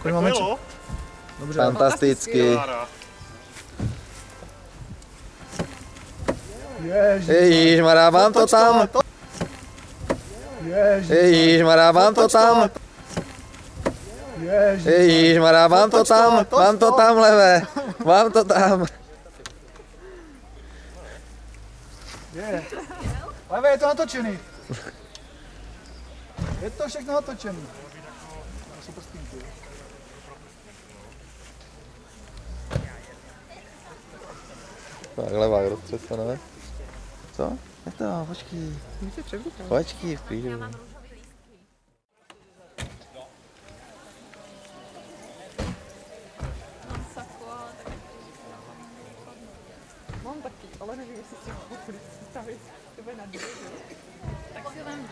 Dobře. Fantasticky. Ježišmarja, mám to tam. Ježišmarja, mám to tam. Ježišmarja, mám to tam. Mám to tam, levé. Mám to tam. Levé, je to natočený. Je to všechno natočený. Tak, levá je roztřesená. Co? Je to, počkej. Počkej, v pídu. Mám taky, ale nevím, jestli si ho budu stavit. To bude na dvě, tak si vem.